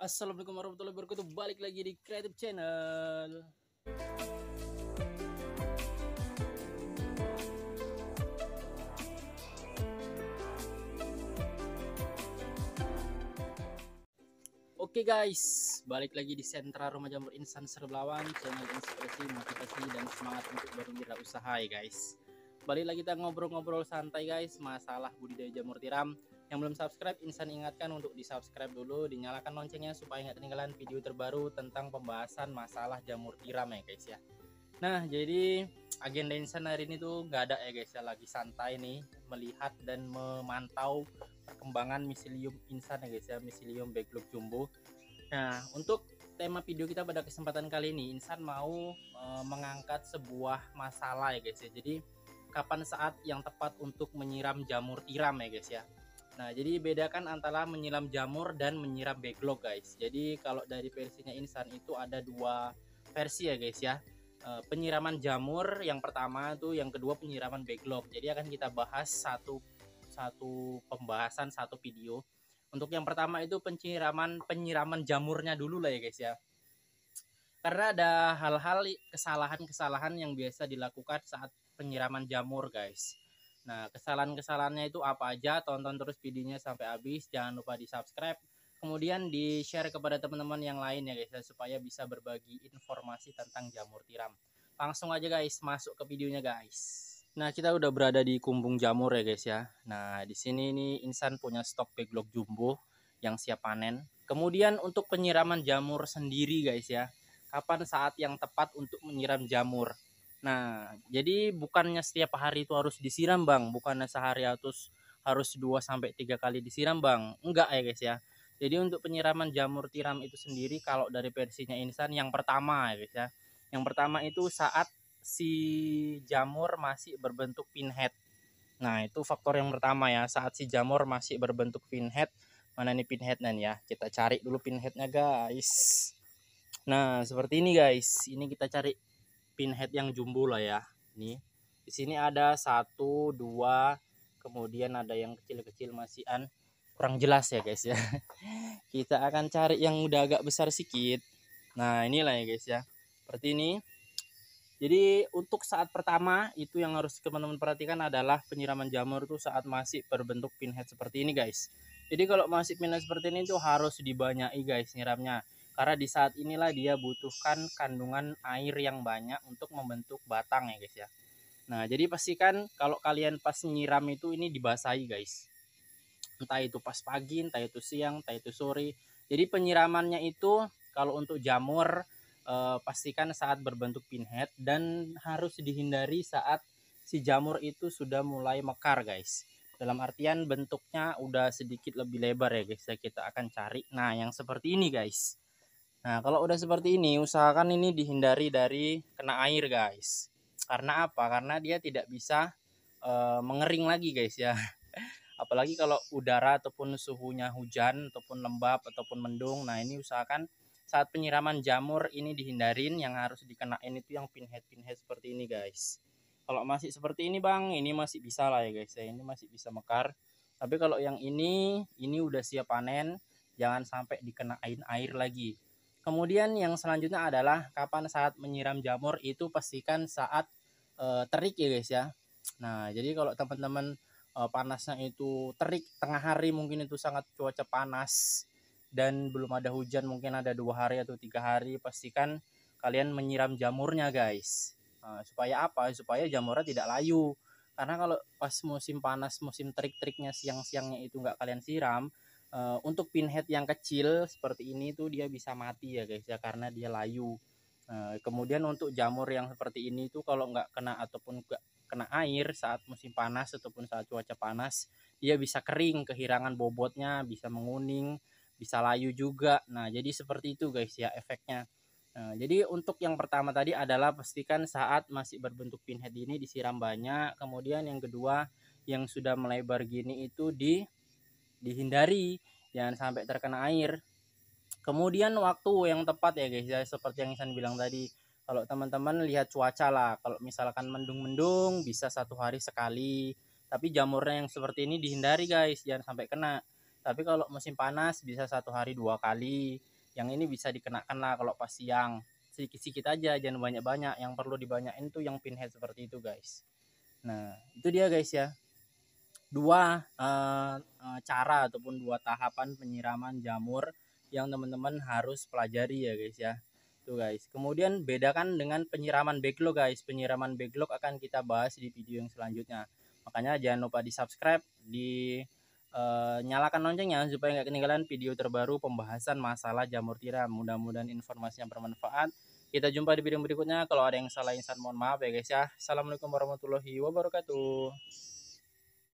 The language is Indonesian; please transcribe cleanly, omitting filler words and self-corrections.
Assalamualaikum warahmatullahi wabarakatuh. Balik lagi di Creative Channel. Oke guys, balik lagi di Sentra Rumah Jamur Insan Serbelawan, channel inspirasi, motivasi, dan semangat untuk berwirausaha ya guys. Balik lagi kita ngobrol-ngobrol santai guys, masalah budidaya jamur tiram. Yang belum subscribe, Insan ingatkan untuk di subscribe dulu, dinyalakan loncengnya supaya nggak ketinggalan video terbaru tentang pembahasan masalah jamur tiram ya guys ya. Nah, jadi agenda Insan hari ini tuh nggak ada ya guys ya, lagi santai nih melihat dan memantau perkembangan miselium Insan ya guys ya, miselium backlog jumbo. Nah, untuk tema video kita pada kesempatan kali ini Insan mau mengangkat sebuah masalah ya guys ya. Jadi kapan saat yang tepat untuk menyiram jamur tiram ya guys ya. Nah, jadi bedakan antara menyiram jamur dan menyiram backlog guys. Jadi kalau dari versinya Insan itu ada dua versi ya guys ya. Penyiraman jamur yang pertama tuh, yang kedua penyiraman backlog. Jadi akan kita bahas satu pembahasan satu video. Untuk yang pertama itu penyiraman jamurnya dulu lah ya guys ya. Karena ada hal-hal kesalahan yang biasa dilakukan saat penyiraman jamur guys. Nah, kesalahan-kesalahannya itu apa aja? Tonton terus videonya sampai habis. Jangan lupa di subscribe. Kemudian di share kepada teman-teman yang lain ya guys ya, supaya bisa berbagi informasi tentang jamur tiram. Langsung aja guys masuk ke videonya guys. Nah, kita udah berada di kumbung jamur ya guys ya. Nah, di sini nih Insan punya stok backlog jumbo yang siap panen. Kemudian untuk penyiraman jamur sendiri guys ya. Kapan saat yang tepat untuk menyiram jamur? Nah, jadi bukannya setiap hari itu harus disiram, Bang. Bukannya sehari harus 2 sampai 3 kali disiram, Bang. Enggak ya guys ya. Jadi untuk penyiraman jamur tiram itu sendiri kalau dari versinya Insan yang pertama ya guys ya. Yang pertama itu saat si jamur masih berbentuk pinhead. Nah, itu faktor yang pertama ya, saat si jamur masih berbentuk pinhead. Mana nih pinheadnya ya? Kita cari dulu pinheadnya guys. Nah, seperti ini guys. Ini kita cari pinhead yang jumbo lah ya. Nih. Di sini ada 1 2, kemudian ada yang kecil-kecil masih kurang jelas ya guys ya. Kita akan cari yang udah agak besar sedikit. Nah, inilah ya guys ya. Seperti ini. Jadi untuk saat pertama itu yang harus teman-teman perhatikan adalah penyiraman jamur itu saat masih berbentuk pinhead seperti ini guys. Jadi kalau masih pinhead seperti ini tuh harus dibanyaki guys nyiramnya. Karena di saat inilah dia butuhkan kandungan air yang banyak untuk membentuk batang ya guys ya. Nah, jadi pastikan kalau kalian pas nyiram itu ini dibasahi guys. Entah itu pas pagi, entah itu siang, entah itu sore. Jadi penyiramannya itu kalau untuk jamur pastikan saat berbentuk pinhead dan harus dihindari saat si jamur itu sudah mulai mekar guys. Dalam artian bentuknya udah sedikit lebih lebar ya guys. Kita akan cari. Nah, yang seperti ini guys. Nah, kalau udah seperti ini usahakan ini dihindari dari kena air guys. Karena apa? Karena dia tidak bisa mengering lagi guys ya. Apalagi kalau udara ataupun suhunya hujan ataupun lembab ataupun mendung. Nah, ini usahakan saat penyiraman jamur ini dihindarin. Yang harus dikenain itu yang pinhead seperti ini guys. Kalau masih seperti ini Bang, ini masih bisa lah ya guys ya. Ini masih bisa mekar. Tapi kalau yang ini udah siap panen, jangan sampai dikenain air lagi. Kemudian yang selanjutnya adalah kapan saat menyiram jamur itu pastikan saat terik ya guys ya. Nah, jadi kalau teman-teman panasnya itu terik tengah hari, mungkin itu sangat cuaca panas dan belum ada hujan, mungkin ada 2 hari atau 3 hari, pastikan kalian menyiram jamurnya guys. Supaya apa? Supaya jamurnya tidak layu. Karena kalau pas musim panas, musim terik-teriknya siang-siangnya itu nggak kalian siram, untuk pinhead yang kecil seperti ini tuh dia bisa mati ya guys ya, karena dia layu. Kemudian untuk jamur yang seperti ini tuh kalau nggak kena ataupun nggak kena air saat musim panas ataupun saat cuaca panas, dia bisa kering, kehilangan bobotnya, bisa menguning, bisa layu juga. Nah, jadi seperti itu guys ya efeknya. Nah, jadi untuk yang pertama tadi adalah pastikan saat masih berbentuk pinhead ini disiram banyak. Kemudian yang kedua, yang sudah melebar gini itu dihindari, jangan sampai terkena air. Kemudian waktu yang tepat ya guys ya, seperti yang Isan bilang tadi, kalau teman-teman lihat cuaca lah, kalau misalkan mendung-mendung bisa 1 hari sekali, tapi jamurnya yang seperti ini dihindari guys, jangan sampai kena. Tapi kalau musim panas bisa 1 hari 2 kali. Yang ini bisa dikenakan lah kalau pas siang. Sedikit-sedikit aja, jangan banyak-banyak. Yang perlu dibanyakin tuh yang pinhead seperti itu guys. Nah itu dia guys ya, dua cara ataupun 2 tahapan penyiraman jamur yang teman-teman harus pelajari ya guys ya. Tuh guys. Kemudian bedakan dengan penyiraman backlog guys. Penyiraman backlog akan kita bahas di video yang selanjutnya. Makanya jangan lupa di-subscribe, nyalakan loncengnya supaya nggak ketinggalan video terbaru pembahasan masalah jamur tiram. Mudah-mudahan informasinya bermanfaat. Kita jumpa di video berikutnya. Kalau ada yang salah insan mohon maaf ya guys ya. Assalamualaikum warahmatullahi wabarakatuh.